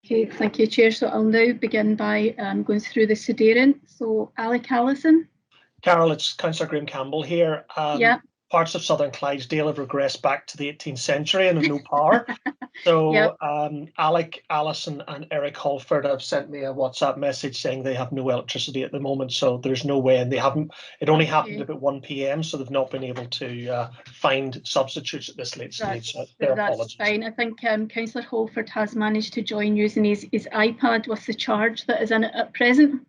Okay, thank you, Chair. So I'll now begin by going through the sudeiren. So Alec Allison. Carol, it's Councillor Graham Campbell here. Yeah. Parts of southern Clydesdale have regressed back to the 18th century and have no power. So Yep. Alec, Alison and Eric Holford have sent me a WhatsApp message saying they have no electricity at the moment, so there's no way, and they haven't, it only happened about 1 p.m, so they've not been able to find substitutes at this late stage. So their apologies. That's fine. I think Councillor Holford has managed to join using his iPad with the charge that is in it at present.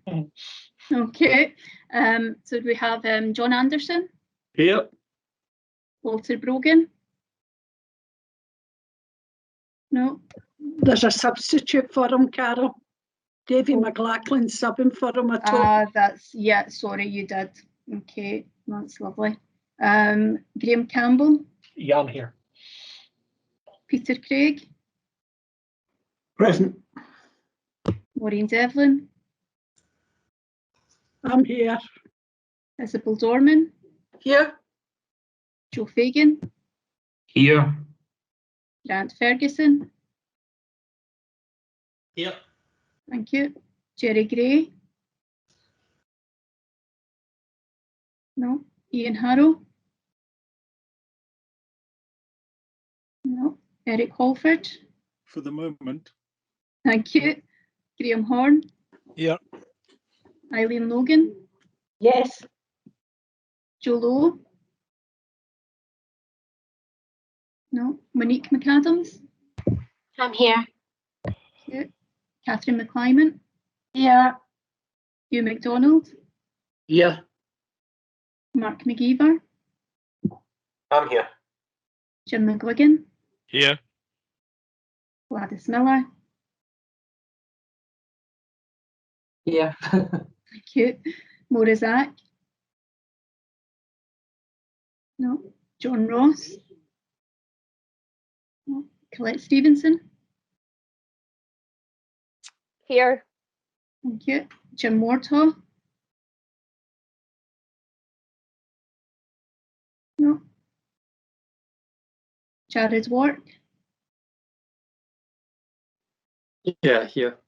Okay. So we have John Anderson. Here. Walter Brogan. No. There's a substitute for him, Carol. Davy McLaughlin subbing for him at all. That's, yeah, sorry, you did. Okay, that's lovely. Graham Campbell. Yeah, I'm here. Peter Craig. Present. Maureen Devlin. I'm here. Isabel Dorman. Here. Joe Fagan. Here. Grant Ferguson. Here. Thank you. Jerry Gray. No. Ian Harrow. No. Eric Holford. For the moment. Thank you. Graham Horn. Yeah. Eileen Logan. Yes. Joe Lowe. No. Monique McAdams. I'm here. Yeah. Catherine McClyman. Here. Hugh MacDonald. Here. Mark McGeever. I'm here. Jim McGuigan. Here. Gladys Miller. Here. Thank you. Maura Zach. No. John Ross. No. Colette Stevenson. Here. Thank you. Jim Wardhaw. No. Jared Wark. Yeah, here.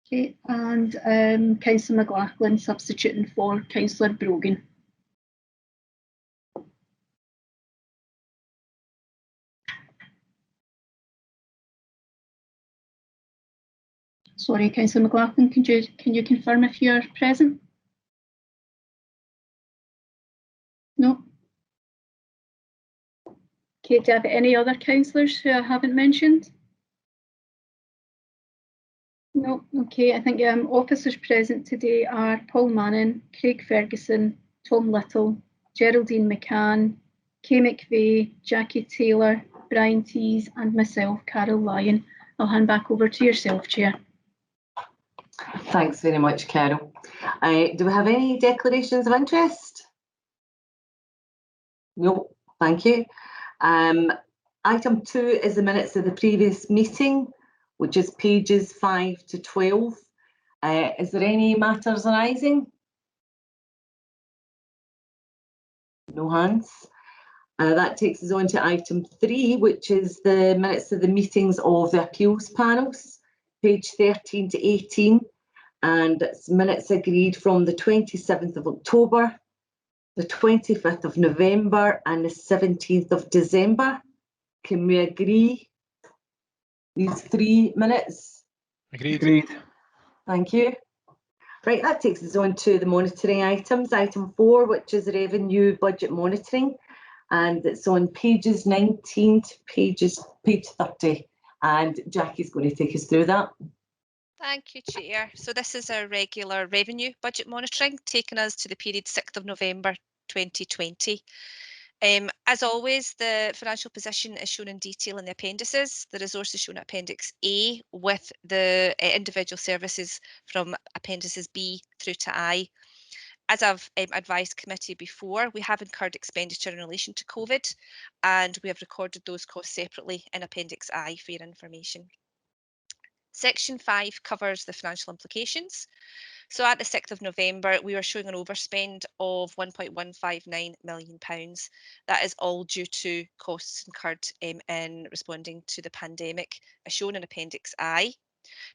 Okay, and Councillor McLaughlin substituting for Councillor Brogan. Sorry, Councillor McLaughlin, can you confirm if you're present? No. Okay, do you have any other councillors who I haven't mentioned? No. Okay, I think officers present today are Paul Manning, Craig Ferguson, Tom Little, Geraldine McCann, Kay McVeigh, Jackie Taylor, Brian Tees and myself, Carol Lyon. I'll hand back over to yourself, Chair. Thanks very much, Carol. Do we have any declarations of interest? No, thank you. Item 2 is the minutes of the previous meeting, which is pages 5 to 12. Is there any matters arising? No hands. That takes us on to item 3, which is the minutes of the meetings of the appeals panels, page 13 to 18, and it's minutes agreed from the 27th of October, the 25th of November and the 17th of December. Can we agree these 3 minutes? Agreed. Thank you. Right, that takes us on to the monitoring items. Item 4, which is revenue budget monitoring, and it's on pages 19 to page 30. And Jackie's going to take us through that. Thank you, Chair. So this is our regular revenue budget monitoring, taking us to the period 6th of November 2020. As always, the financial position is shown in detail in the appendices. The resource is shown at Appendix A with the individual services from Appendices B through to I. As I've advised committee before, we have incurred expenditure in relation to COVID, and we have recorded those costs separately in Appendix I for your information. Section 5 covers the financial implications. So at the 6th of November, we were showing an overspend of £1.159 million. That is all due to costs incurred in responding to the pandemic, as shown in Appendix I.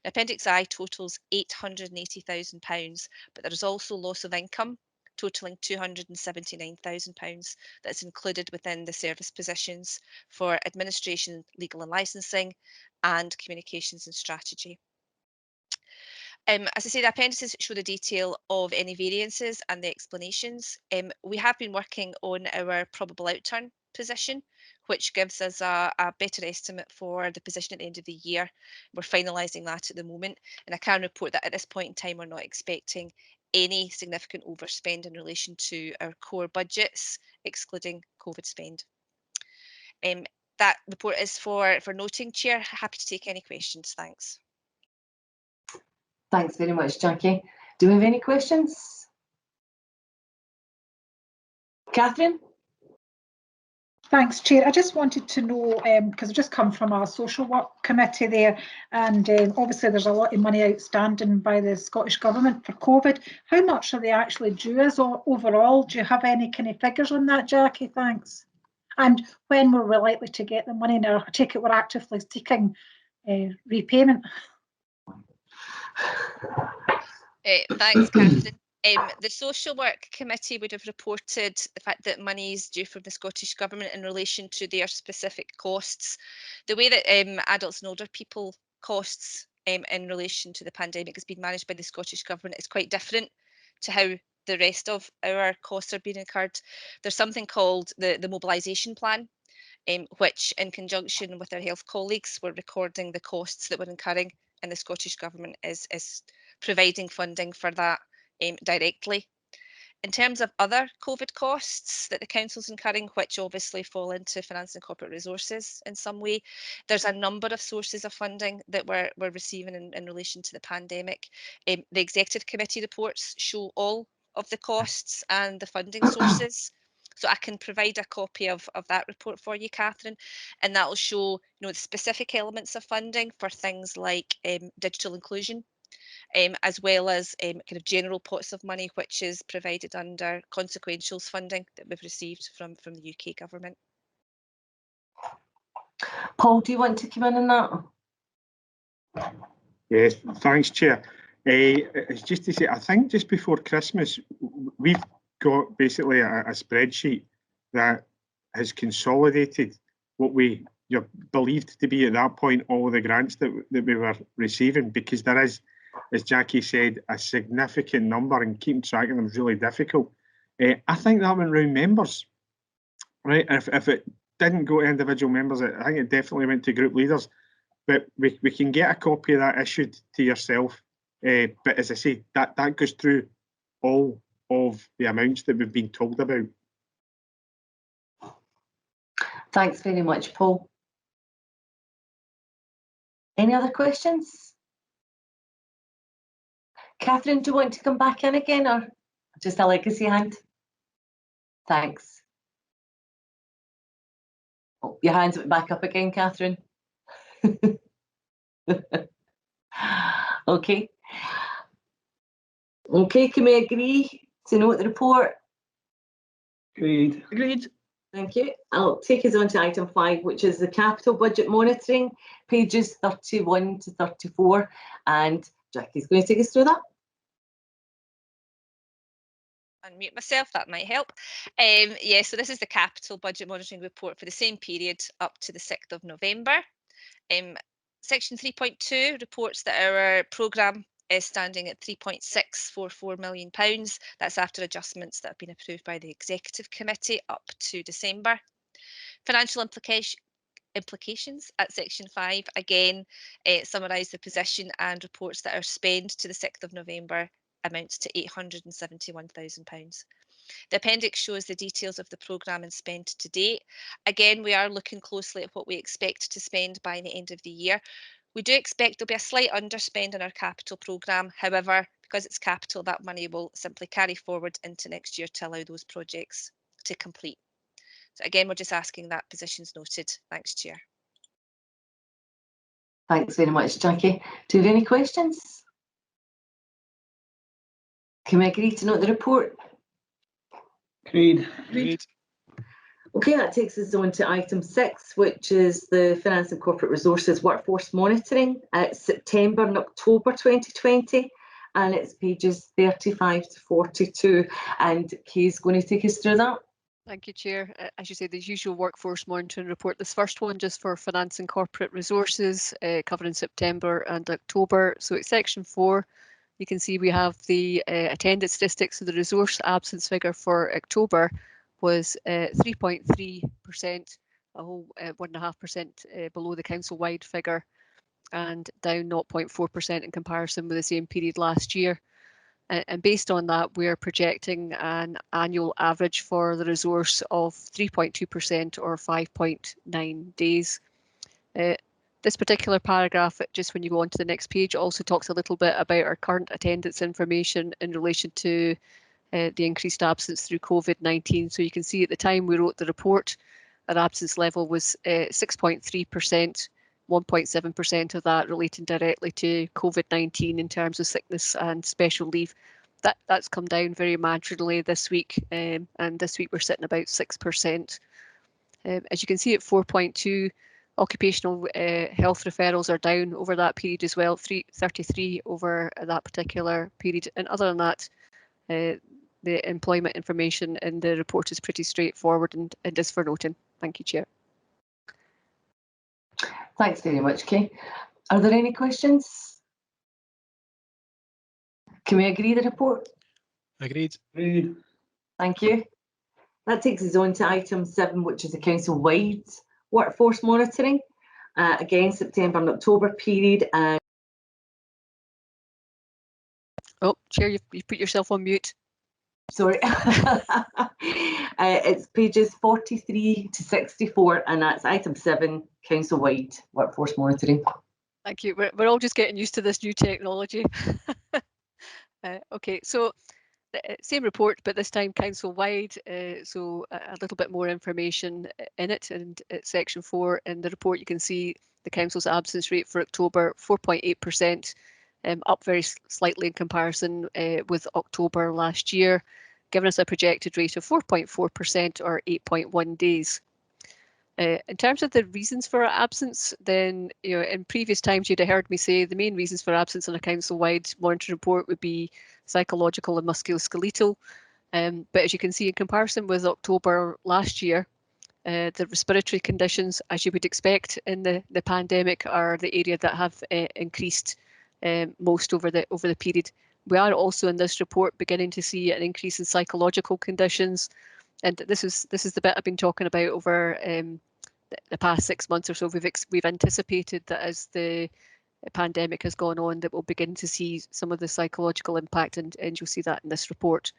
Now, Appendix I totals £880,000, but there is also loss of income totalling £279,000 that's included within the service positions for administration, legal and licensing, and communications and strategy. As I say, the appendices show the detail of any variances and the explanations. We have been working on our probable outturn position, which gives us a better estimate for the position at the end of the year. We're finalising that at the moment, and I can report that at this point in time, we're not expecting any significant overspend in relation to our core budgets, excluding COVID spend. That report is for noting, Chair. Happy to take any questions. Thanks. Thanks very much, Jackie. Do we have any questions? Catherine? Thanks, Chair. I just wanted to know, because I've just come from our social work committee there, and obviously there's a lot of money outstanding by the Scottish Government for COVID. How much are they actually due us overall? Do you have any kind of figures on that, Jackie? Thanks. And when were we likely to get the money now? I take it we're actively seeking repayment. Thanks, Catherine. The Social Work Committee would have reported the fact that money is due from the Scottish Government in relation to their specific costs. The way that adults and older people costs in relation to the pandemic has been managed by the Scottish Government is quite different to how the rest of our costs are being incurred. There's something called the mobilisation plan, which in conjunction with our health colleagues were recording the costs that we're incurring, and the Scottish Government is providing funding for that directly. In terms of other COVID costs that the council's incurring, which obviously fall into finance and corporate resources in some way, there's a number of sources of funding that we're receiving in relation to the pandemic. The executive committee reports show all of the costs and the funding sources. So I can provide a copy of that report for you, Catherine, and that will show the specific elements of funding for things like digital inclusion, as well as kind of general pots of money, which is provided under consequentials funding that we've received from the UK Government. Paul, do you want to come in on that? Yes, thanks, Chair. It's just to say, I think just before Christmas, we've got basically a spreadsheet that has consolidated what we believed to be at that point all the grants that we were receiving, because there is, as Jackie said, a significant number, and keeping track of them is really difficult. I think that went round members, right? If it didn't go to individual members, I think it definitely went to group leaders. But we can get a copy of that issued to yourself. But as I say, that goes through all of the amounts that we've been told about. Thanks very much, Paul. Any other questions? Catherine, do you want to come back in again, or just a legacy hand? Thanks. Oh, your hands went back up again, Catherine. Okay. Okay, can we agree to note the report? Agreed. Agreed. Thank you. I'll take us on to item 5, which is the capital budget monitoring, pages 31 to 34. And Jackie's going to take us through that. Unmute myself, that might help. So this is the capital budget monitoring report for the same period up to the 6th of November. Section 3.2 reports that our programme is standing at £3.644 million. That's after adjustments that have been approved by the Executive Committee up to December. Financial implications at Section 5 again summarise the position and reports that our spend to the 6th of November amounts to £871,000. The appendix shows the details of the programme and spend to date. Again, we are looking closely at what we expect to spend by the end of the year. We do expect there'll be a slight underspend in our capital programme. However, because it's capital, that money will simply carry forward into next year to allow those projects to complete. So again, we're just asking that position's noted. Thanks, Chair. Thanks very much, Jackie. Do you have any questions? Can we agree to note the report? Agreed. Agreed. Okay, that takes us on to item 6, which is the Finance and Corporate Resources Workforce Monitoring at September and October 2020, and it's pages 35 to 42. And Kay's going to take us through that. Thank you, Chair. As you say, the usual workforce monitoring report. This first one just for finance and corporate resources, covering September and October. So it's section 4. You can see we have the attendance statistics. So the resource absence figure for October was 3.3%, a whole 1.5% below the council-wide figure, and down 0.4% in comparison with the same period last year. And based on that, we're projecting an annual average for the resource of 3.2% or 5.9 days. This particular paragraph, just when you go on to the next page, also talks a little bit about our current attendance information in relation to the increased absence through COVID-19. So you can see at the time we wrote the report, our absence level was 6.3%. 1.7% of that relating directly to COVID-19 in terms of sickness and special leave. That's come down very marginally this week, and this week we're sitting about 6%. As you can see at 4.2, occupational health referrals are down over that period as well, 33 over that particular period. And other than that, the employment information in the report is pretty straightforward and is for noting. Thank you, Chair. Thanks very much, Kay. Are there any questions? Can we agree the report? Agreed. Agreed. Thank you. That takes us on to item 7, which is the council-wide workforce monitoring. Again, September and October period. Oh, Chair, you put yourself on mute. Sorry. It's pages 43 to 64, and that's item 7, council-wide workforce monitoring. Thank you. We're all just getting used to this new technology. Okay, so same report, but this time council-wide, so a little bit more information in it. And at section 4 in the report, you can see the council's absence rate for October, 4.8%, up very slightly in comparison with October last year, giving us a projected rate of 4.4% or 8.1 days. In terms of the reasons for absence, then in previous times you'd have heard me say the main reasons for absence on a council-wide monitoring report would be psychological and musculoskeletal. But as you can see, in comparison with October last year, the respiratory conditions, as you would expect in the pandemic, are the area that have increased most over the period. We are also in this report beginning to see an increase in psychological conditions, and this is the bit I've been talking about over the past 6 months or so. We've anticipated that as the pandemic has gone on, that we'll begin to see some of the psychological impact, and you'll see that in this report.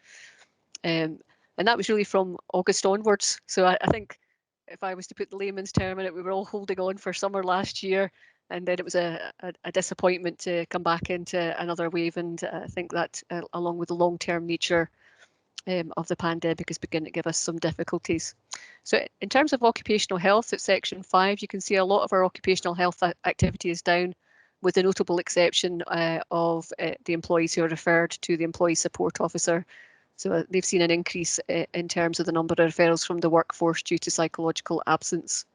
And that was really from August onwards. So I think if I was to put the layman's term in it, we were all holding on for summer last year, and then it was a disappointment to come back into another wave. And I think that along with the long-term nature of the pandemic is beginning to give us some difficulties. So in terms of occupational health at section 5, you can see a lot of our occupational health activity is down, with the notable exception of the employees who are referred to the employee support officer. So they've seen an increase in terms of the number of referrals from the workforce due to psychological absence.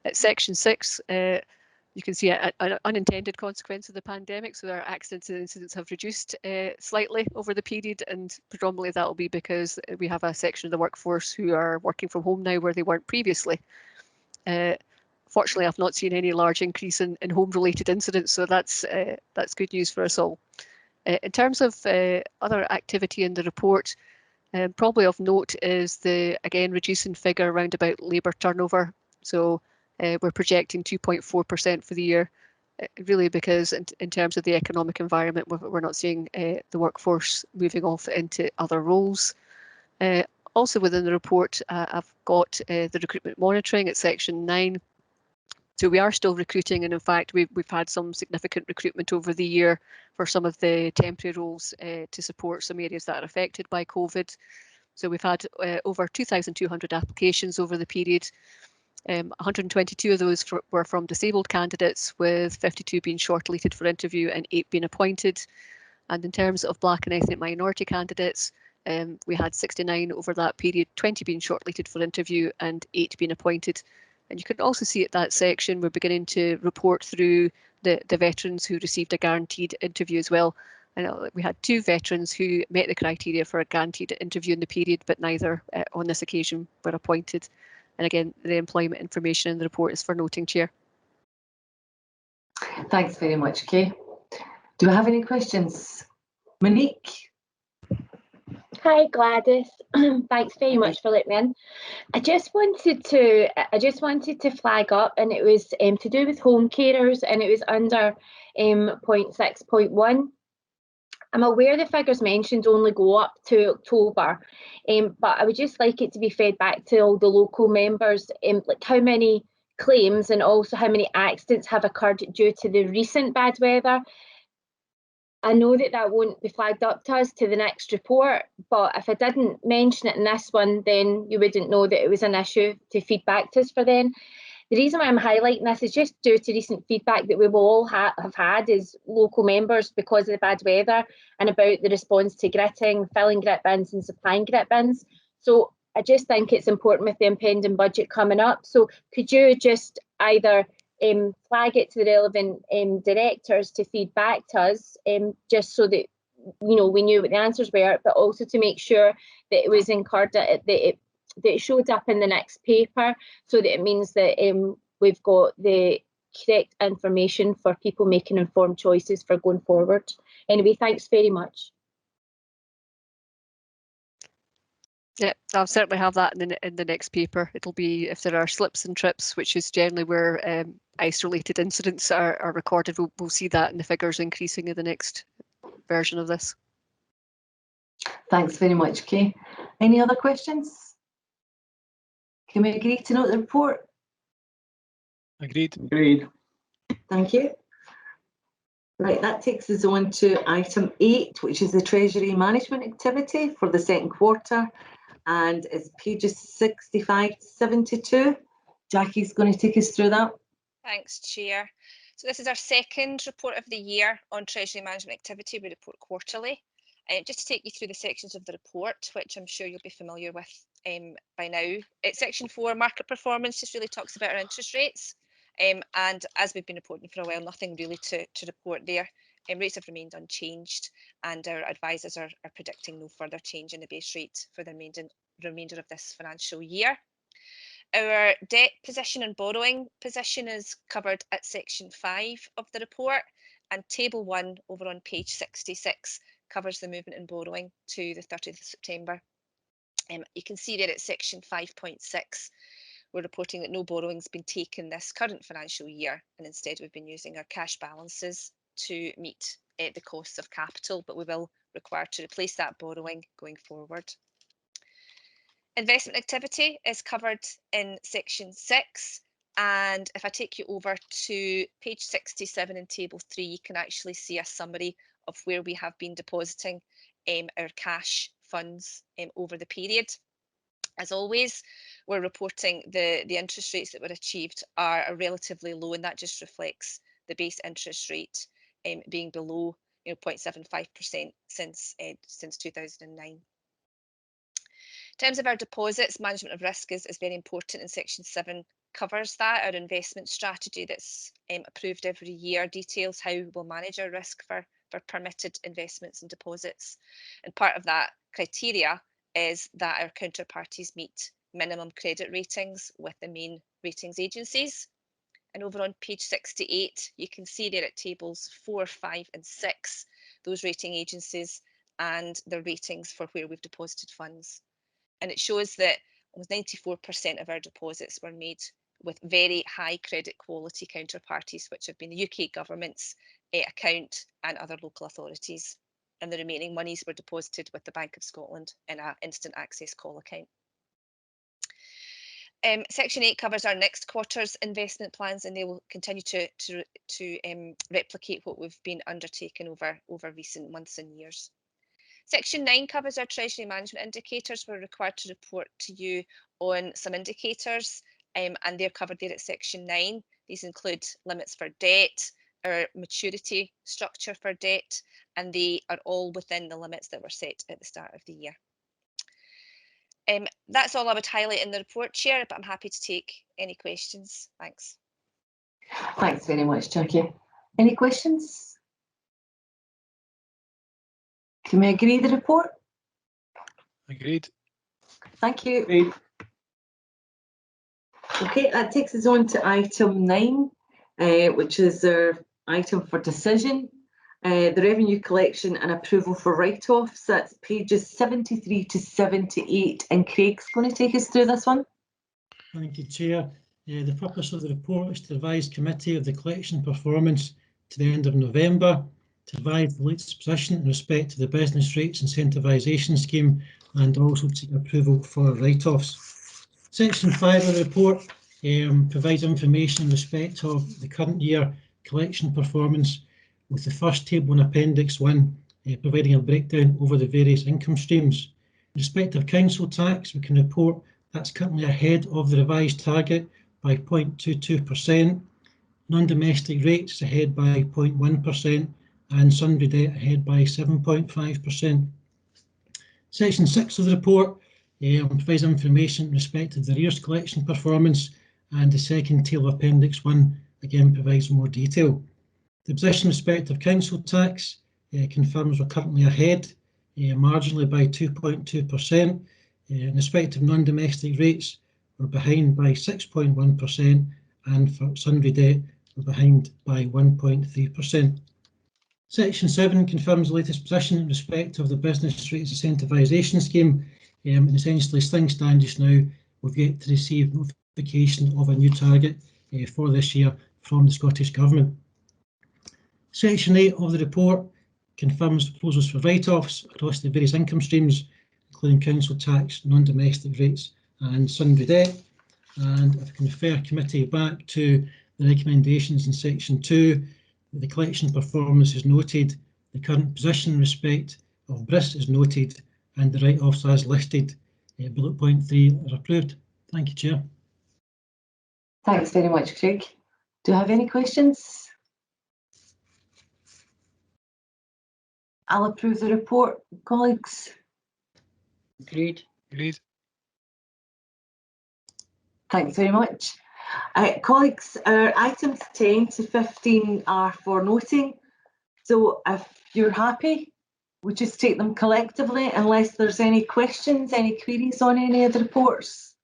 At section 6, you can see an unintended consequence of the pandemic. So our accidents and incidents have reduced slightly over the period, and predominantly that will be because we have a section of the workforce who are working from home now where they weren't previously. Fortunately, I've not seen any large increase in home-related incidents, so that's good news for us all. In terms of other activity in the report, probably of note is the, again, reducing figure around about labour turnover. So we're projecting 2.4% for the year, really because in terms of the economic environment, we're not seeing the workforce moving off into other roles. Also within the report, I've got the recruitment monitoring at section 9. So we are still recruiting, and in fact we've had some significant recruitment over the year for some of the temporary roles to support some areas that are affected by COVID. So we've had over 2,200 applications over the period. 122 of those were from disabled candidates, with 52 being shortlisted for interview and 8 being appointed. And in terms of Black and ethnic minority candidates, we had 69 over that period, 20 being shortlisted for interview and 8 being appointed. And you can also see at that section, we're beginning to report through the veterans who received a guaranteed interview as well. I know we had 2 veterans who met the criteria for a guaranteed interview in the period, but neither on this occasion were appointed. And again, the employment information in the report is for noting, Chair. Thanks very much, Kay. Do we have any questions? Monique? Hi, Gladys. Thanks very much for letting me in. I just wanted to flag up, and it was to do with home carers, and it was under point 6.1. I'm aware the figures mentioned only go up to October, but I would just like it to be fed back to all the local members, like how many claims and also how many accidents have occurred due to the recent bad weather. I know that won't be flagged up to us to the next report, but if I didn't mention it in this one, then you wouldn't know that it was an issue to feed back to us for then. The reason why I'm highlighting this is just due to recent feedback that we will all have had as local members because of the bad weather and about the response to gritting, filling grit bins and supplying grit bins. So I just think it's important with the impending budget coming up. So could you just either flag it to the relevant directors to feed back to us, just so that we knew what the answers were, but also to make sure that it was incurred, that it showed up in the next paper, so that it means that we've got the correct information for people making informed choices for going forward. Anyway, thanks very much. Yeah, I'll certainly have that in the next paper. It'll be if there are slips and trips, which is generally where ice-related incidents are recorded. We'll see that in the figures increasing in the next version of this. Thanks very much, Kay. Any other questions? Can we agree to note the report? Agreed. Agreed. Thank you. Right, that takes us on to item 8, which is the Treasury Management activity for the second quarter, and it's pages 65 to 72. Jackie's going to take us through that. Thanks, Chair. So this is our second report of the year on Treasury Management activity. We report quarterly. Just to take you through the sections of the report, which I'm sure you'll be familiar with by now. It's section 4, market performance, just really talks about our interest rates. And as we've been reporting for a while, nothing really to report there. Rates have remained unchanged, and our advisors are predicting no further change in the base rate for the remainder of this financial year. Our debt position and borrowing position is covered at section 5 of the report, and table 1 over on page 66 covers the movement in borrowing to the 30th of September. You can see there at section 5.6, we're reporting that no borrowing's been taken this current financial year, and instead we've been using our cash balances to meet the costs of capital, but we will require to replace that borrowing going forward. Investment activity is covered in section 6, and if I take you over to page 67 in table 3, you can actually see a summary of where we have been depositing our cash funds over the period. As always, we're reporting the interest rates that were achieved are relatively low, and that just reflects the base interest rate being below 0.75% since 2009. In terms of our deposits, management of risk is very important, and section 7 covers that. Our investment strategy that's approved every year details how we'll manage our risk for permitted investments and deposits. And part of that criteria is that our counterparties meet minimum credit ratings with the main ratings agencies. And over on page 68, you can see there at tables 4, 5 and 6, those rating agencies and the ratings for where we've deposited funds. And it shows that almost 94% of our deposits were made with very high credit quality counterparties, which have been the UK government's account and other local authorities. And the remaining monies were deposited with the Bank of Scotland in an instant access call account. Section 8 covers our next quarter's investment plans, and they will continue to replicate what we've been undertaking over recent months and years. Section 9 covers our treasury management indicators. We're required to report to you on some indicators, and they're covered there at section 9. These include limits for debt, our maturity structure for debt, and they are all within the limits that were set at the start of the year. That's all I would highlight in the report, Chair, but I'm happy to take any questions. Thanks. Thanks very much, Jackie. Any questions? Can we agree the report? Agreed. Thank you. Agreed. Okay, that takes us on to item 9, which is our item for decision. The revenue collection and approval for write-offs. That's pages 73 to 78, and Craig's going to take us through this one. Thank you, Chair. The purpose of the report is to advise committee of the collection performance to the end of November, to advise the latest position in respect to the business rates incentivisation scheme, and also to approval for write-offs. Section 5 of the report provides information in respect of the current year collection performance, with the first table in Appendix 1 providing a breakdown over the various income streams. In respect of council tax, we can report that's currently ahead of the revised target by 0.22%. Non-domestic rates ahead by 0.1%, and sundry debt ahead by 7.5%. Section 6 of the report provides information in respect of the arrears collection performance, and the second table of Appendix 1 again provides more detail. The position in respect of council tax confirms we're currently ahead, marginally by 2.2%. In respect of non-domestic rates, we're behind by 6.1%, and for sundry debt, we're behind by 1.3%. Section 7 confirms the latest position in respect of the business rates incentivisation scheme, and essentially as things stand just now, we've yet to receive notification of a new target for this year from the Scottish Government. Section 8 of the report confirms proposals for write-offs across the various income streams, including council tax, non-domestic rates and sundry debt. And if I can refer committee back to the recommendations in section 2, the collection performance is noted, the current position in respect of BRIS is noted, and the write-offs as listed, bullet point 3, are approved. Thank you, Chair. Thanks very much, Craig. Do you have any questions? I'll approve the report, colleagues. Agreed. Agreed. Thanks very much. Colleagues, our items 10 to 15 are for noting. So if you're happy, we'll just take them collectively unless there's any questions, any queries on any of the reports.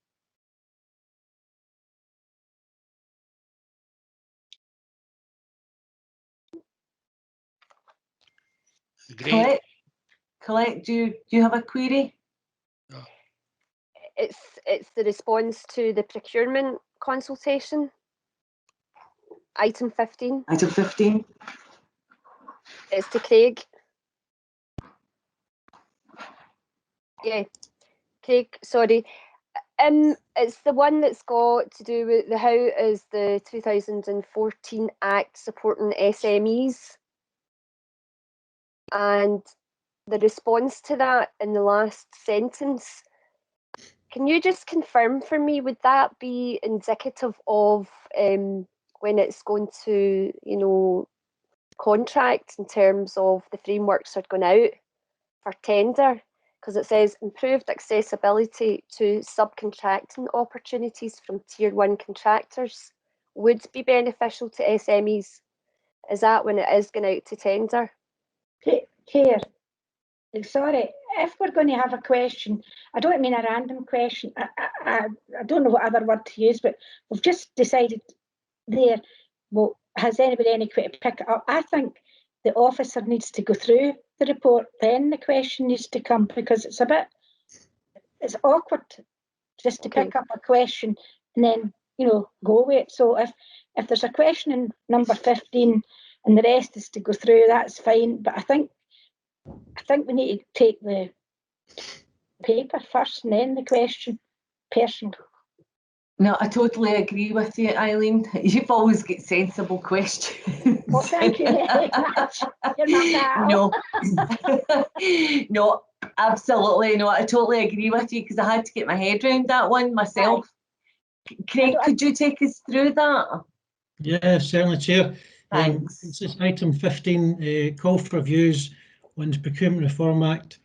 Agreed. Colette, do you have a query? No. It's the response to the procurement consultation. Item 15. Item 15. It's to Craig. Yeah, Craig, sorry. It's the one that's got to do with how is the 2014 Act supporting SMEs, and the response to that in the last sentence. Can you just confirm for me, would that be indicative of when it's going to, you know, contract in terms of the frameworks are going out for tender? Because it says improved accessibility to subcontracting opportunities from tier 1 contractors would be beneficial to SMEs. Is that when it is going out to tender? Chair, sorry, if we're going to have a question, I don't mean a random question, I don't know what other word to use, but we've just decided there, well, has anybody any to pick it up? I think the officer needs to go through the report, then the question needs to come, because it's it's awkward just to pick up a question and then, you know, go with it. So if there's a question in number 15 and the rest is to go through, that's fine, but I think we need to take the paper first and then the question, personally. No, I totally agree with you, Eileen. You've always got sensible questions. Well, thank you very much. You're not No, no, absolutely no. I totally agree with you because I had to get my head around that one myself. Craig, could you take us through that? Yeah, certainly, Chair. Thanks. This is item 15, call for views on the Procurement Reform Act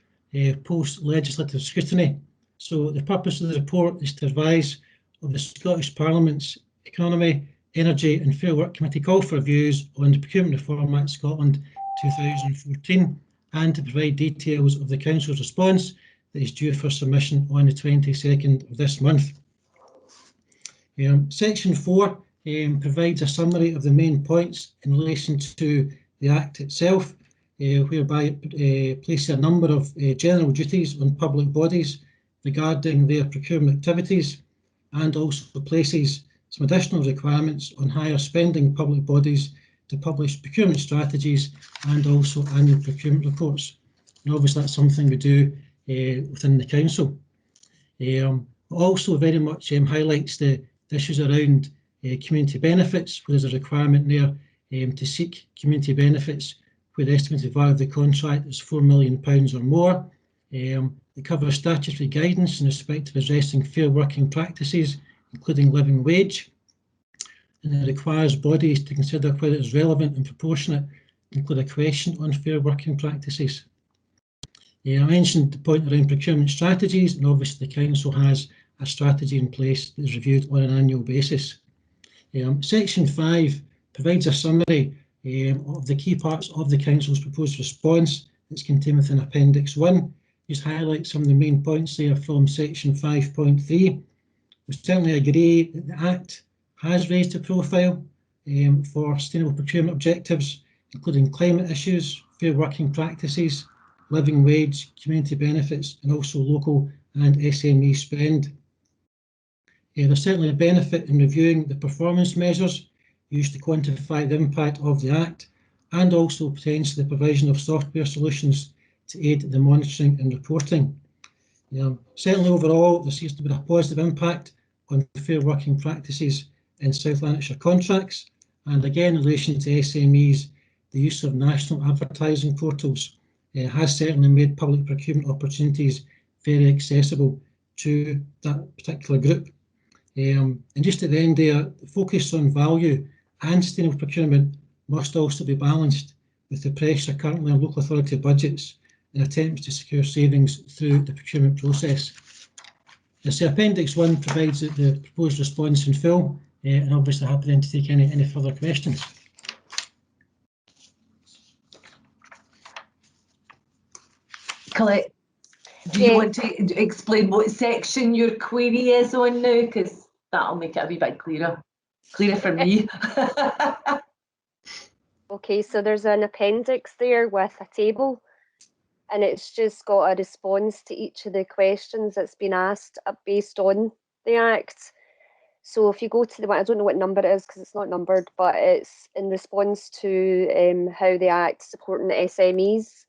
post-legislative scrutiny. So the purpose of the report is to advise of the Scottish Parliament's Economy, Energy and Fair Work Committee call for views on the Procurement Reform Act Scotland 2014 and to provide details of the Council's response that is due for submission on the 22nd of this month. Section 4 provides a summary of the main points in relation to the Act itself, whereby it places a number of general duties on public bodies regarding their procurement activities, and also places some additional requirements on higher spending public bodies to publish procurement strategies and also annual procurement reports. And obviously that's something we do within the Council. Also very much highlights the issues around community benefits, where there's a requirement there to seek community benefits where the estimated value of the contract is £4 million or more. It covers statutory guidance in respect of addressing fair working practices, including living wage. And it requires bodies to consider whether it's relevant and proportionate to include a question on fair working practices. I mentioned the point around procurement strategies, and obviously the Council has a strategy in place that is reviewed on an annual basis. Section 5 provides a summary of the key parts of the Council's proposed response that's contained within Appendix 1. Just highlight some of the main points there from Section 5.3. We certainly agree that the Act has raised a profile for sustainable procurement objectives, including climate issues, fair working practices, living wage, community benefits, and also local and SME spend. There's certainly a benefit in reviewing the performance measures used to quantify the impact of the Act, and also potentially the provision of software solutions to aid the monitoring and reporting. Certainly overall, there seems to be a positive impact on fair working practices in South Lanarkshire contracts, and again in relation to SMEs, the use of national advertising portals has certainly made public procurement opportunities very accessible to that particular group. And just at the end there, the focus on value and sustainable procurement must also be balanced with the pressure currently on local authority budgets in attempts to secure savings through the procurement process. As the Appendix 1 provides the proposed response in full, and obviously happy then to take any further questions. Colette, do you want to explain what section your query is on now? Because that'll make it a wee bit clearer for me. Okay, so there's an appendix there with a table, and it's just got a response to each of the questions that's been asked based on the Act. So if you go to the one, I don't know what number it is because it's not numbered, but it's in response to how the Act supporting the SMEs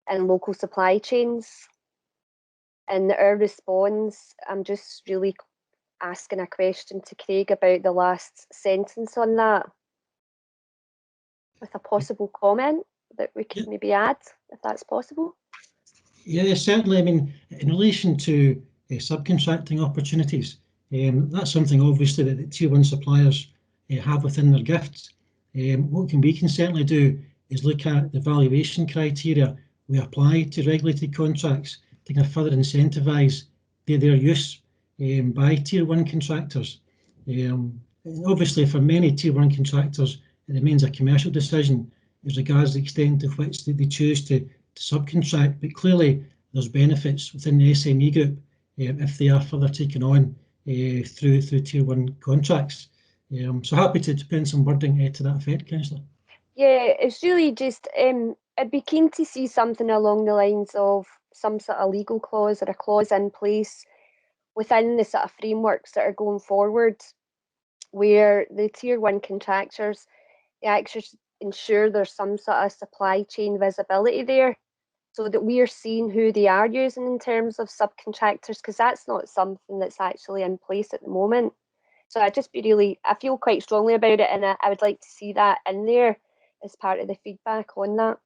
and local supply chains. And our response, I'm just really asking a question to Craig about the last sentence on that, with a possible comment that we could maybe add, if that's possible. Yeah, certainly. I mean, in relation to subcontracting opportunities, that's something obviously that the Tier 1 suppliers have within their gifts. What we can certainly do is look at the valuation criteria we apply to regulated contracts to kind of further incentivise their use by Tier 1 contractors. Obviously, for many Tier 1 contractors, it remains a commercial decision as regards the extent to which they choose to subcontract, but clearly there's benefits within the SME group if they are further taken on through Tier 1 contracts. So happy to put in some wording to that effect, Councillor. Yeah, it's really just, I'd be keen to see something along the lines of some sort of legal clause or a clause in place within the sort of frameworks that are going forward, where the Tier 1 contractors actually ensure there's some sort of supply chain visibility there, so that we are seeing who they are using in terms of subcontractors, because that's not something that's actually in place at the moment. So I feel quite strongly about it, and I would like to see that in there as part of the feedback on that.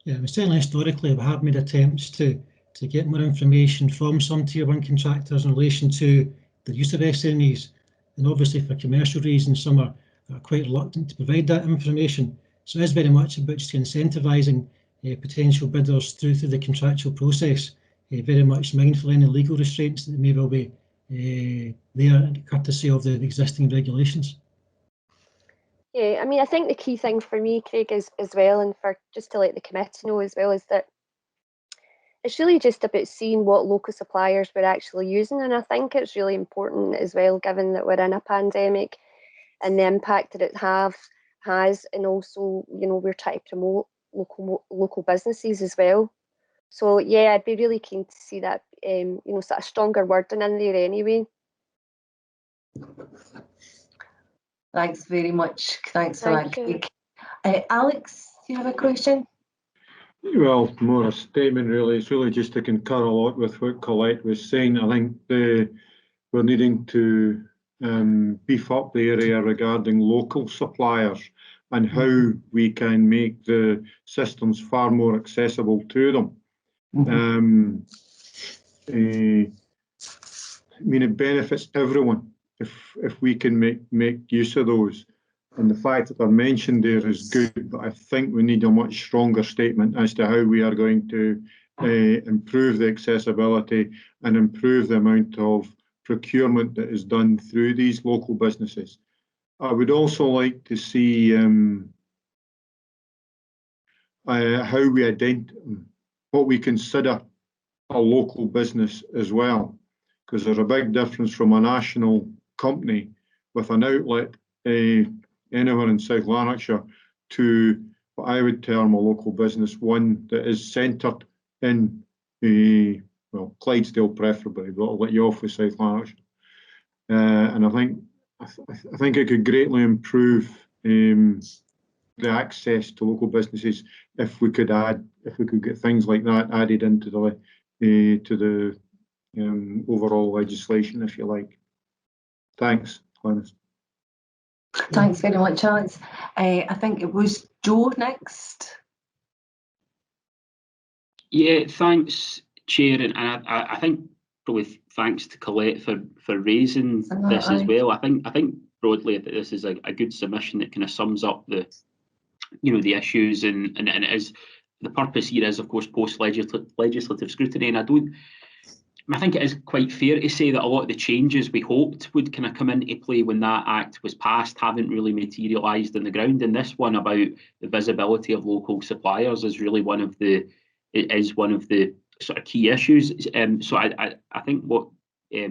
Yeah, certainly historically we have made attempts to get more information from some Tier 1 contractors in relation to the use of SMEs, and obviously for commercial reasons some are are quite reluctant to provide that information. So it is very much about just incentivising potential bidders through the contractual process, very much mindful of any legal restraints that may well be there, courtesy of the existing regulations. Yeah, I mean, I think the key thing for me, Craig, is as well, and for just to let the committee know as well, is that it's really just about seeing what local suppliers we're actually using, and I think it's really important as well, given that we're in a pandemic and the impact that it has, and also, you know, we're trying to promote local businesses as well. So yeah, I'd be really keen to see that, you know, sort of stronger wording in there anyway. Thanks very much. Thanks for that, Thank you. Craig. Alex, do you have a question? Well, more a statement really. It's really just to concur a lot with what Colette was saying. I think we're needing to beef up the area regarding local suppliers and how we can make the systems far more accessible to them. I mean, it benefits everyone if we can make use of those. And the fact that they're mentioned there is good, but I think we need a much stronger statement as to how we are going to improve the accessibility and improve the amount of procurement that is done through these local businesses. I would also like to see how we what we consider a local business as well, because there's a big difference from a national company with an outlet anywhere in South Lanarkshire to what I would term a local business, one that is centred in well, Clydesdale preferably, but I'll let you off with South Lanarkshire. And I think it could greatly improve the access to local businesses if we could get things like that added into the overall legislation, if you like. Thanks, Glenys. Thanks very much, Alex. I think it was Joe next. Yeah, thanks, Chair, and I think probably thanks to Colette for raising this as well. I think broadly that this is a good submission that kind of sums up the issues, and it is the purpose here is of course post legislative scrutiny, and I think it is quite fair to say that a lot of the changes we hoped would kind of come into play when that act was passed haven't really materialised on the ground. And this one about the visibility of local suppliers is really one of the sort of key issues. So I think what I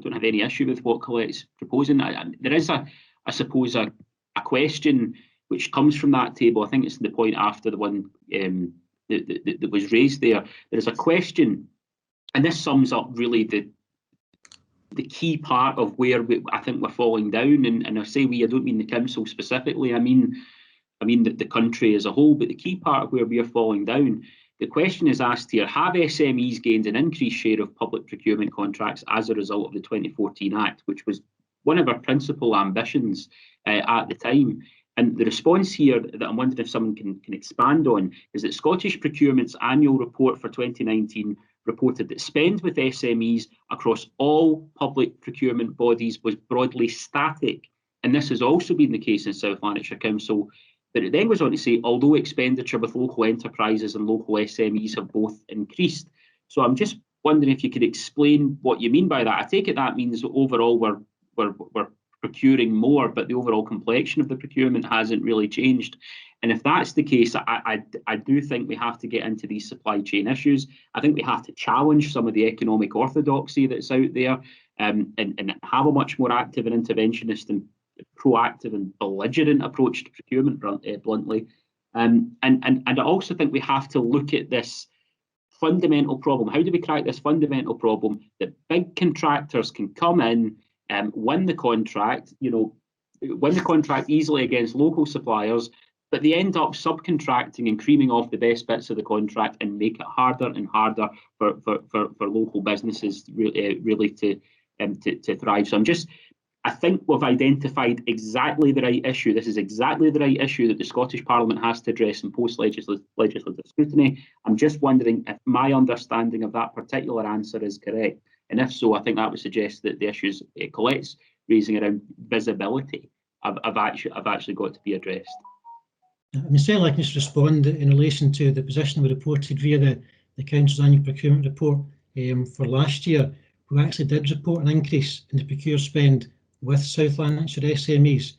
don't have any issue with what Colette's proposing. There is I suppose a question which comes from that table. I think it's the point after the one that was raised there. There is a question. And this sums up really the key part of where I think we're falling down. And I say we, I don't mean the council specifically. I mean the country as a whole. But the key part of where we are falling down, the question is asked here: have SMEs gained an increased share of public procurement contracts as a result of the 2014 Act, which was one of our principal ambitions at the time? And the response here that I'm wondering if someone can expand on is that Scottish Procurement's annual report for 2019 reported that spend with SMEs across all public procurement bodies was broadly static. And this has also been the case in South Lanarkshire Council. But it then goes on to say, although expenditure with local enterprises and local SMEs have both increased. So I'm just wondering if you could explain what you mean by that. I take it that means that overall we're procuring more, but the overall complexion of the procurement hasn't really changed. And if that's the case, I do think we have to get into these supply chain issues. I think we have to challenge some of the economic orthodoxy that's out there, and have a much more active and interventionist and proactive and belligerent approach to procurement, bluntly. And I also think we have to look at this fundamental problem. How do we crack this fundamental problem that big contractors can come in and win the contract, win the contract easily against local suppliers, but they end up subcontracting and creaming off the best bits of the contract and make it harder and harder for local businesses really to thrive. So I think we've identified exactly the right issue. This is exactly the right issue that the Scottish Parliament has to address in post-legislative scrutiny. I'm just wondering if my understanding of that particular answer is correct. And if so, I think that would suggest that the issues Colette's raising around visibility have actually got to be addressed. I mean, certainly I can just respond in relation to the position we reported via the Council's annual procurement report for last year. We actually did report an increase in the procure spend with South Lanarkshire SMEs,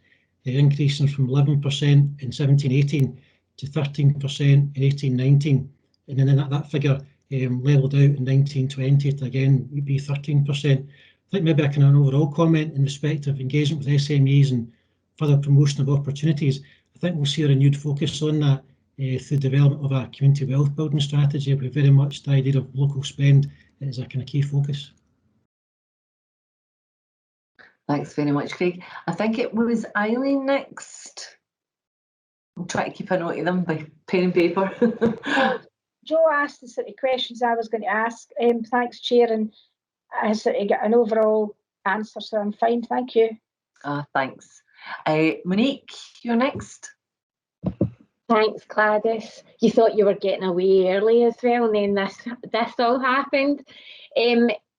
increasing from 11% in 17-18 to 13% in 18-19, and then that figure levelled out in 19-20 to again would be 13%. I think maybe I can have an overall comment in respect of engagement with SMEs and further promotion of opportunities. I think we'll see a renewed focus on that through development of a community wealth building strategy, but very much the idea of local spend is a kind of key focus. Thanks very much, Craig. I think it was Eileen next. I'll try to keep a note of them by pen and paper. Joe asked the sort of questions I was going to ask. Thanks, Chair, and I sort of got an overall answer, so I'm fine, thank you. Thanks. Monique, you're next. Thanks, Gladys. You thought you were getting away early as well, and then this all happened.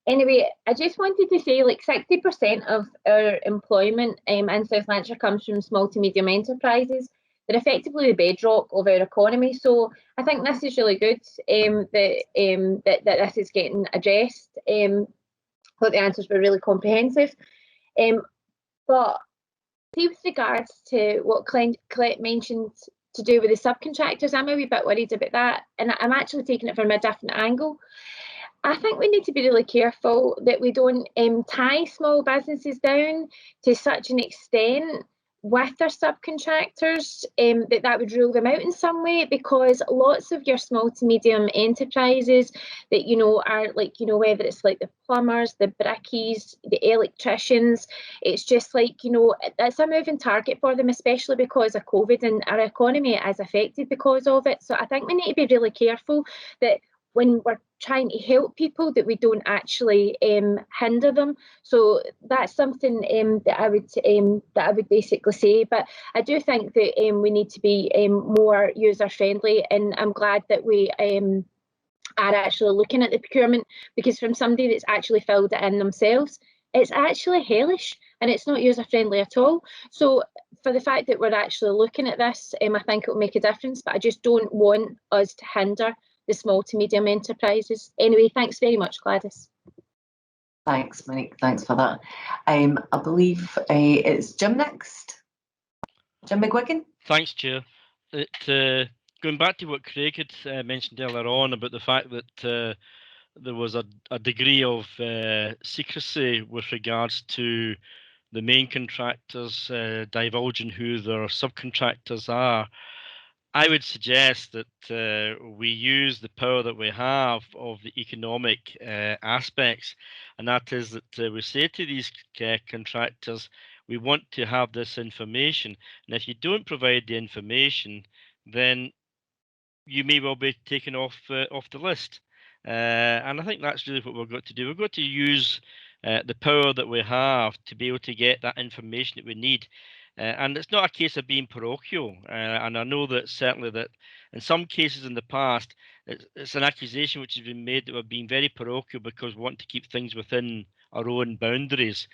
Anyway, I just wanted to say, like 60% of our employment in South Lanarkshire comes from small to medium enterprises. They're effectively the bedrock of our economy. So I think this is really good that this is getting addressed. I thought the answers were really comprehensive. But see, with regards to what Colette mentioned to do with the subcontractors, I'm a wee bit worried about that. And I'm actually taking it from a different angle. I think we need to be really careful that we don't tie small businesses down to such an extent with their subcontractors that would rule them out in some way, because lots of your small to medium enterprises that are like whether it's like the plumbers, the brickies, the electricians, it's just like that's a moving target for them, especially because of COVID, and our economy is affected because of it. So I think we need to be really careful that when we're trying to help people, that we don't actually hinder them. So that's something that I would basically say. But I do think that we need to be more user friendly, and I'm glad that we are actually looking at the procurement, because from somebody that's actually filled it in themselves, it's actually hellish and it's not user friendly at all. So for the fact that we're actually looking at this, I think it will make a difference, but I just don't want us to hinder the small to medium enterprises. Anyway, thanks very much, Gladys. Thanks, Monique. Thanks for that. I believe it's Jim next. Jim McGuigan. Thanks, Chair. Going back to what Craig had mentioned earlier on about the fact that there was a degree of secrecy with regards to the main contractors divulging who their subcontractors are, I would suggest that we use the power that we have of the economic aspects, and that is that we say to these contractors, we want to have this information, and if you don't provide the information, then you may well be taken off the list. And I think that's really what we've got to do. We've got to use the power that we have to be able to get that information that we need. And it's not a case of being parochial. And I know that certainly that in some cases in the past, it's an accusation which has been made that we're being very parochial because we want to keep things within our own boundaries.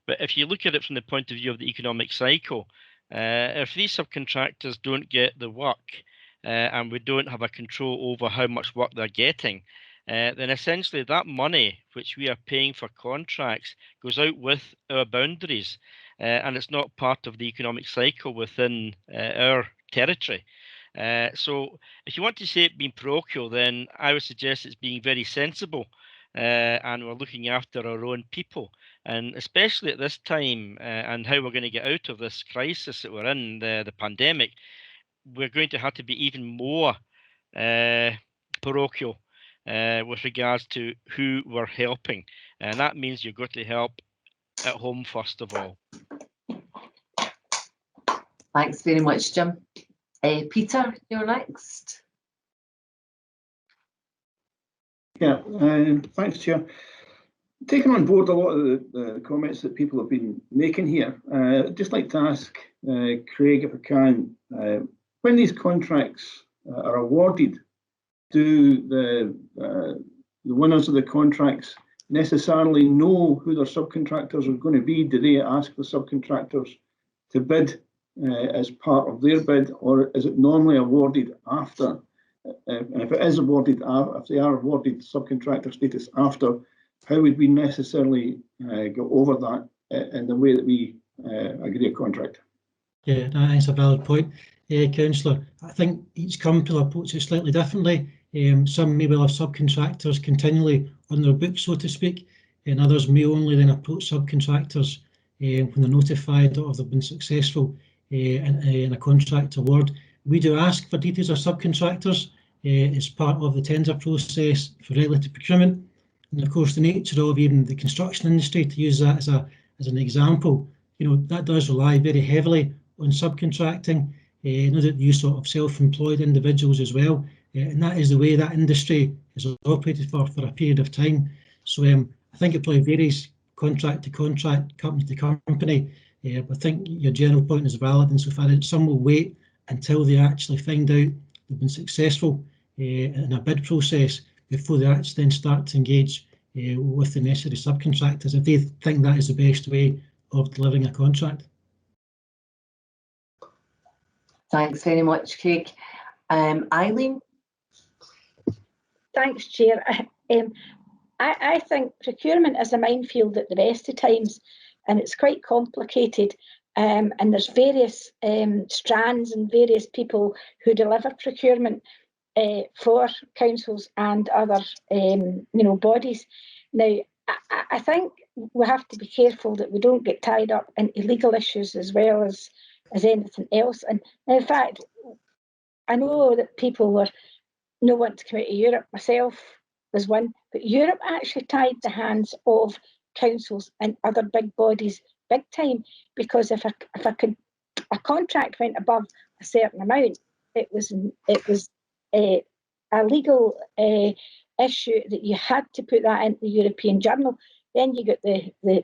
But if you look at it from the point of view of the economic cycle, if these subcontractors don't get the work and we don't have a control over how much work they're getting, then essentially that money which we are paying for contracts goes out with our boundaries. And it's not part of the economic cycle within our territory. So if you want to say it being parochial, then I would suggest it's being very sensible and we're looking after our own people. And especially at this time and how we're going to get out of this crisis that we're in, the pandemic, we're going to have to be even more parochial with regards to who we're helping. And that means you've got to help at home first of all. Thanks very much, Jim. Peter, you're next. Yeah, thanks, Chair. Taking on board a lot of the comments that people have been making here, I'd just like to ask Craig, if I can, when these contracts are awarded, do the winners of the contracts necessarily know who their subcontractors are going to be? Do they ask the subcontractors to bid as part of their bid, or is it normally awarded after? And if it is awarded, if they are awarded subcontractor status after, how would we necessarily go over that in the way that we agree a contract? Yeah, that's a valid point, Councillor. I think each company will approach it slightly differently. Some may well have subcontractors continually on their books, so to speak, and others may only then approach subcontractors when they're notified or they've been successful in a contract award. We do ask for details of subcontractors as part of the tender process for regulated procurement. And of course, the nature of even the construction industry, to use that as an example, that does rely very heavily on subcontracting, the use of self-employed individuals as well. And that is the way that industry has operated for a period of time. So I think it probably varies contract to contract, company to company. I think your general point is valid insofar as some will wait until they actually find out they've been successful in a bid process before they actually then start to engage with the necessary subcontractors if they think that is the best way of delivering a contract. Thanks very much, Craig. Eileen? Thanks, Chair. I think procurement is a minefield at the best of times, and it's quite complicated. And there's various strands and various people who deliver procurement for councils and other bodies. Now, I think we have to be careful that we don't get tied up in legal issues as well as anything else. And in fact, I know that people were no one to come out of Europe. Myself was one, but Europe actually tied the hands of councils and other big bodies big time, because if a contract went above a certain amount, it was a legal issue that you had to put that into the European Journal. Then you get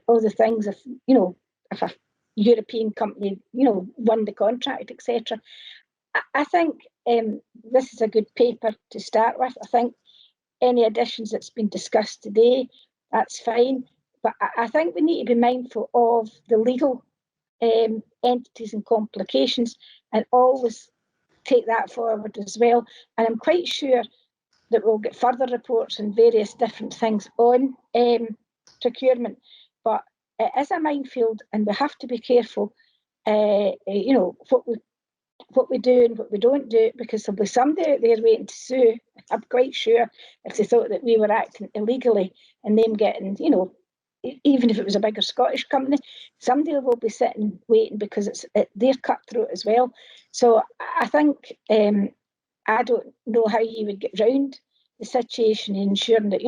all the things if a European company won the contract, etc. I think this is a good paper to start with. I think any additions that's been discussed today, that's fine. But I think we need to be mindful of the legal entities and complications and always take that forward as well. And I'm quite sure that we'll get further reports on various different things on procurement. But it is a minefield, and we have to be careful, what we do and what we don't do, because there'll be somebody out there waiting to sue. I'm quite sure if they thought that we were acting illegally and them getting, even if it was a bigger Scottish company, somebody will be sitting waiting because they're cutthroat as well. So I think I don't know how you would get round the situation, ensuring that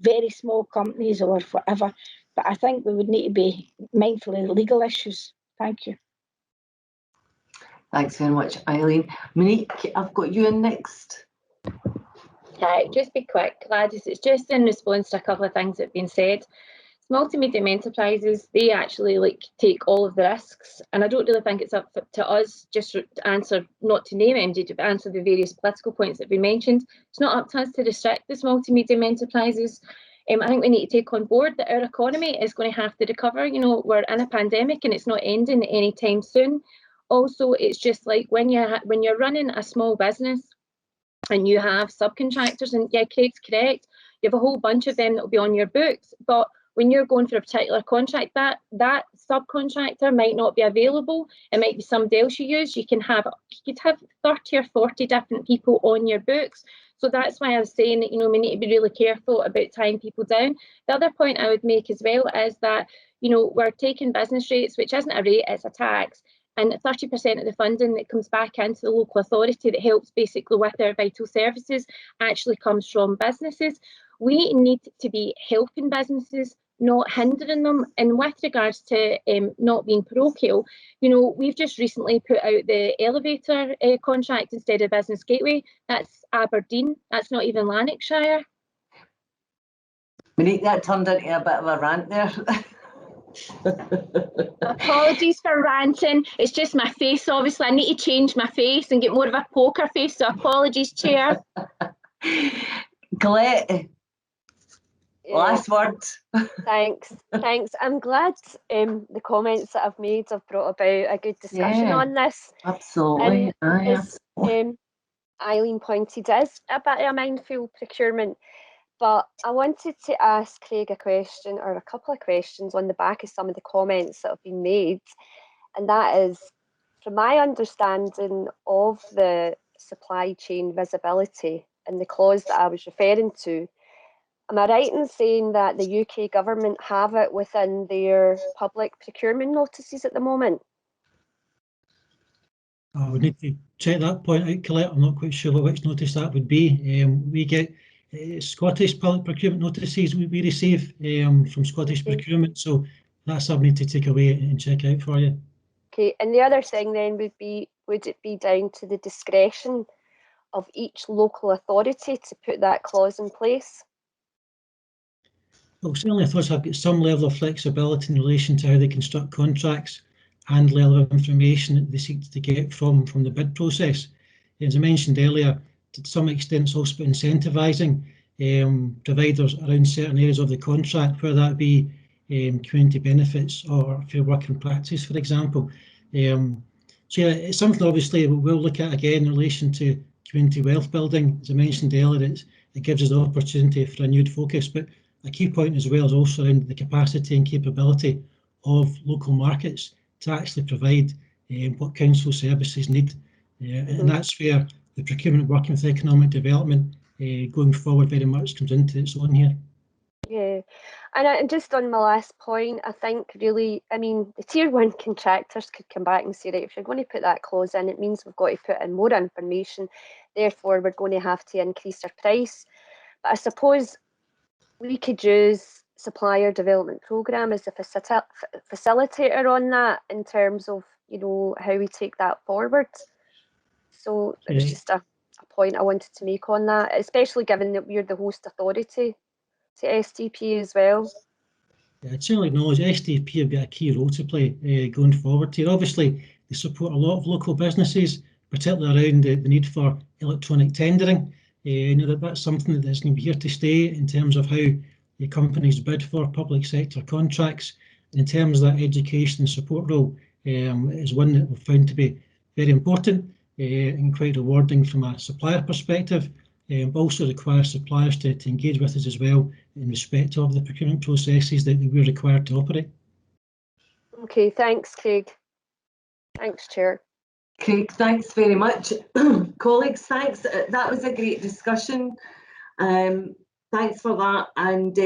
very small companies or whatever. But I think we would need to be mindful of the legal issues. Thank you. Thanks very much, Eileen. Monique, I've got you in next. Just be quick, Gladys. It's just in response to a couple of things that have been said. Small to medium enterprises, they actually take all of the risks, and I don't really think it's up to us just to answer, not to name MD, but answer the various political points that have been mentioned. It's not up to us to restrict the small to medium enterprises. I think we need to take on board that our economy is going to have to recover. We're in a pandemic and it's not ending anytime soon. Also, it's just like when you're running a small business and you have subcontractors, and yeah, Craig's correct, you have a whole bunch of them that will be on your books, but when you're going for a particular contract, that subcontractor might not be available. It might be somebody else you use. You could have 30 or 40 different people on your books. So that's why I was saying that we need to be really careful about tying people down. The other point I would make as well is that we're taking business rates, which isn't a rate, it's a tax. And 30% of the funding that comes back into the local authority that helps basically with our vital services actually comes from businesses. We need to be helping businesses, not hindering them. And with regards to not being parochial, we've just recently put out the elevator contract instead of Business Gateway. That's Aberdeen. That's not even Lanarkshire. Monique, that turned into a bit of a rant there. Apologies for ranting. It's just my face, obviously. I need to change my face and get more of a poker face, so apologies, Chair. Colette. Last word. Thanks. I'm glad the comments that I've made have brought about a good discussion on this. Absolutely. And as Eileen pointed, it is a bit of a minefield procurement. But I wanted to ask Craig a question, or a couple of questions, on the back of some of the comments that have been made. And that is, from my understanding of the supply chain visibility and the clause that I was referring to, am I right in saying that the UK government have it within their public procurement notices at the moment? I would need to check that point out, Colette. I'm not quite sure which notice that would be. We get Scottish public procurement notices we receive from Scottish procurement, so that's something I need to take away and check out for you. Okay, and the other thing then would be, would it be down to the discretion of each local authority to put that clause in place? Well, certainly authorities have got some level of flexibility in relation to how they construct contracts and level of information that they seek to get from the bid process. As I mentioned earlier, to some extent it's also about incentivising providers around certain areas of the contract, whether that be community benefits or fair working practice, for example. So yeah, it's something obviously we'll look at again in relation to community wealth building. As I mentioned earlier, it gives us the opportunity for a renewed focus, but a key point as well is also around the capacity and capability of local markets to actually provide what council services need. And that's where the procurement working with economic development going forward very much comes into its own here. Yeah, and just on my last point, I think really, I mean, the tier 1 contractors could come back and say, right, if you're going to put that clause in, it means we've got to put in more information, therefore we're going to have to increase our price. But I suppose we could use supplier development programme as a facilitator on that in terms of, you know, how we take that forward. So it was just a point I wanted to make on that, especially given that we're the host authority to SDP as well. Yeah, I'd certainly acknowledge SDP have got a key role to play going forward here. Obviously, they support a lot of local businesses, particularly around the need for electronic tendering. You know, that's something that is going to be here to stay in terms of how the companies bid for public sector contracts. And in terms of that education and support role, is one that we've found to be very important and quite rewarding from a supplier perspective. But also requires suppliers to engage with us as well in respect of the procurement processes that we're required to operate. Okay, thanks, Craig. Thanks, Chair. Craig, thanks very much. Colleagues, thanks. That was a great discussion. Thanks for that. And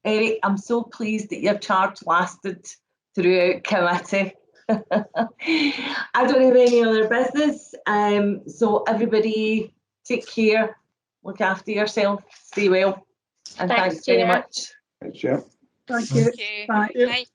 Eric, I'm so pleased that your charge lasted throughout committee. I don't have any other business. So everybody take care. Look after yourself, stay well, and thanks very much. Thank you. Bye.